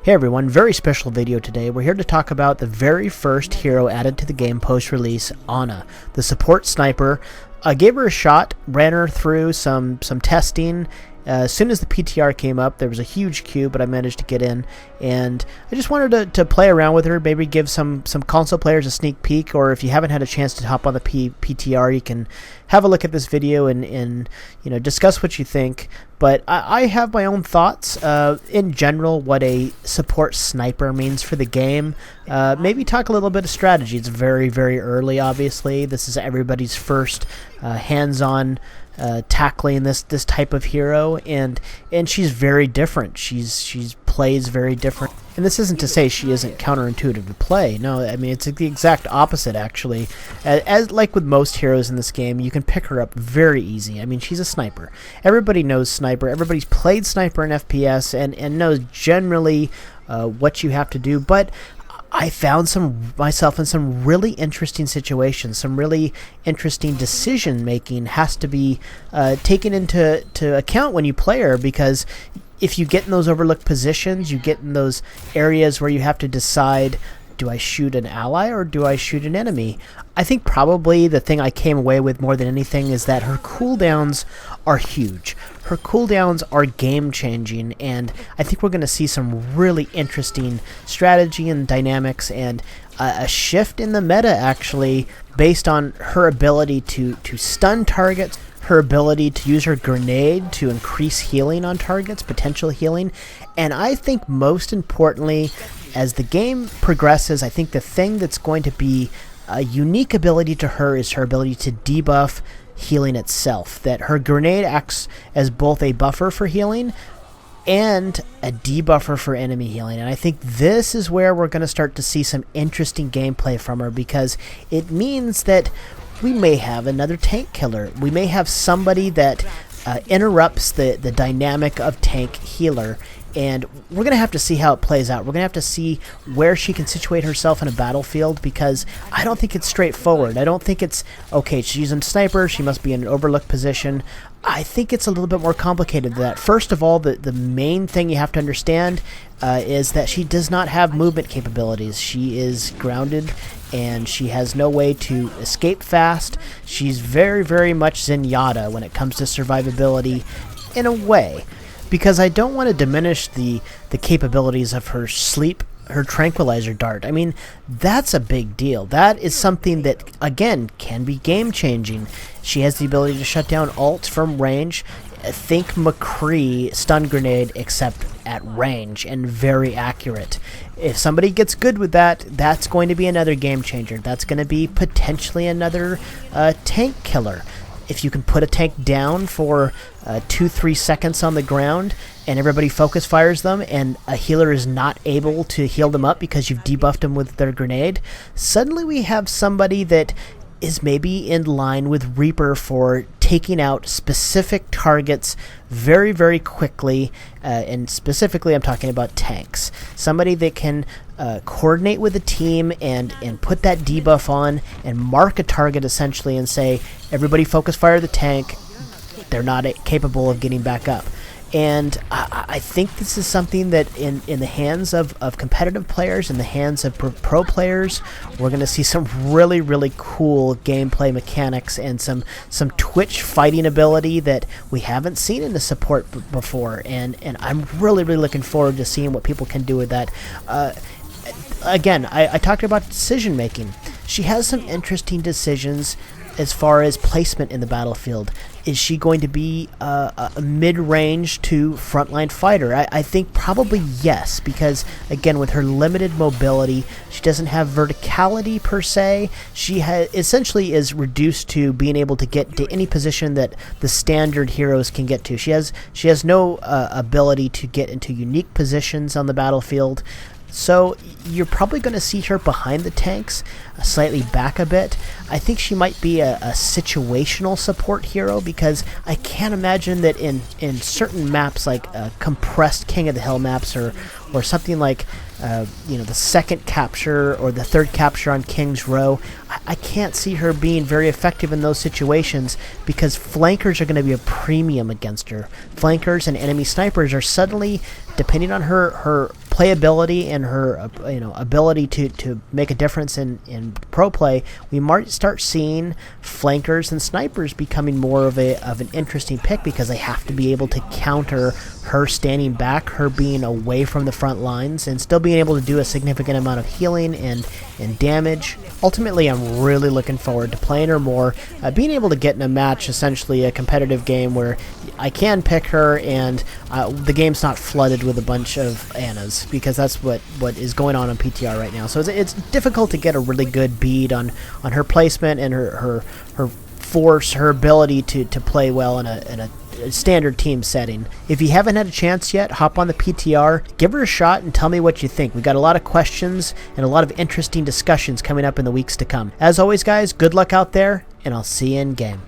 Hey everyone, very special video today. We're here to talk about the very first hero added to the game post-release, Ana, the support sniper. I gave her a shot, ran her through some testing. As soon as the PTR came up, there was a huge queue, but I managed to get in, and I just wanted to play around with her, maybe give some console players a sneak peek, or if you haven't had a chance to hop on the PTR, you can have a look at this video and discuss what you think. But I have my own thoughts, in general, what a support sniper means for the game. Maybe talk a little bit of strategy. It's very, very early, obviously. This is everybody's first hands-on tackling this type of hero, and she's very different. She's plays very different, and this isn't to say she isn't counterintuitive to play. No, I mean it's the exact opposite actually. As like with most heroes in this game, you can pick her up very easy. I mean, she's a sniper. Everybody knows sniper. Everybody's played sniper in FPS and knows generally what you have to do, but I found myself in some really interesting situations. Some really interesting decision making has to be taken into account when you play her, because if you get in those overlooked positions, you get in those areas where you have to decide, do I shoot an ally or do I shoot an enemy? I think probably the thing I came away with more than anything is that her cooldowns are huge. Her cooldowns are game-changing, and I think we're going to see some really interesting strategy and dynamics and a shift in the meta, actually, based on her ability to stun targets, her ability to use her grenade to increase healing on targets, potential healing, and I think most importantly, as the game progresses, I think the thing that's going to be a unique ability to her is her ability to debuff healing itself. That her grenade acts as both a buffer for healing and a debuffer for enemy healing. And I think this is where we're going to start to see some interesting gameplay from her, because it means that we may have another tank killer. We may have somebody that interrupts the dynamic of tank healer. And we're going to have to see how it plays out. We're going to have to see where she can situate herself in a battlefield, because I don't think it's straightforward. I don't think it's, okay, she's using sniper, she must be in an overlooked position. I think it's a little bit more complicated than that. First of all, the main thing you have to understand is that she does not have movement capabilities. She is grounded, and she has no way to escape fast. She's very, very much Zenyatta when it comes to survivability, in a way. Because I don't want to diminish the capabilities of her sleep, her tranquilizer dart. I mean, that's a big deal. That is something that, again, can be game-changing. She has the ability to shut down ults from range. Think McCree stun grenade, except at range and very accurate. If somebody gets good with that, that's going to be another game changer. That's going to be potentially another tank killer. If you can put a tank down for 2-3 seconds on the ground and everybody focus fires them, and a healer is not able to heal them up because you've debuffed them with their grenade, suddenly we have somebody that is maybe in line with Reaper for taking out specific targets very, very quickly, and specifically I'm talking about tanks. Somebody that can coordinate with the team and put that debuff on and mark a target essentially and say, everybody focus fire the tank, they're not capable of getting back up. And I think this is something that in the hands of competitive players, in the hands of pro players, we're going to see some really, really cool gameplay mechanics and some twitch fighting ability that we haven't seen in the support before. And I'm really, really looking forward to seeing what people can do with that. Again, I talked about decision making. She has some interesting decisions as far as placement in the battlefield. Is she going to be a mid-range to frontline fighter? I think probably yes, because again, with her limited mobility, she doesn't have verticality per se. She essentially is reduced to being able to get to any position that the standard heroes can get to. She has no ability to get into unique positions on the battlefield. So you're probably going to see her behind the tanks, slightly back a bit. I think she might be a situational support hero, because I can't imagine that in certain maps like compressed King of the Hill maps or something like the second capture or the third capture on King's Row, I can't see her being very effective in those situations, because flankers are going to be a premium against her. Flankers and enemy snipers are suddenly, depending on her playability and her ability to make a difference in pro play, we might start seeing flankers and snipers becoming more of an interesting pick, because they have to be able to counter her standing back, her being away from the front lines, and still being able to do a significant amount of healing and damage. Ultimately, I'm really looking forward to playing her more, being able to get in a match, essentially a competitive game where I can pick her and the game's not flooded with a bunch of Annas, because that's what is going on PTR right now. So it's difficult to get a really good bead on her placement and her force, her ability to play well in a standard team setting. If you haven't had a chance yet, hop on the PTR, give her a shot, and tell me what you think. We got a lot of questions and a lot of interesting discussions coming up in the weeks to come. As always, guys, good luck out there, and I'll see you in game.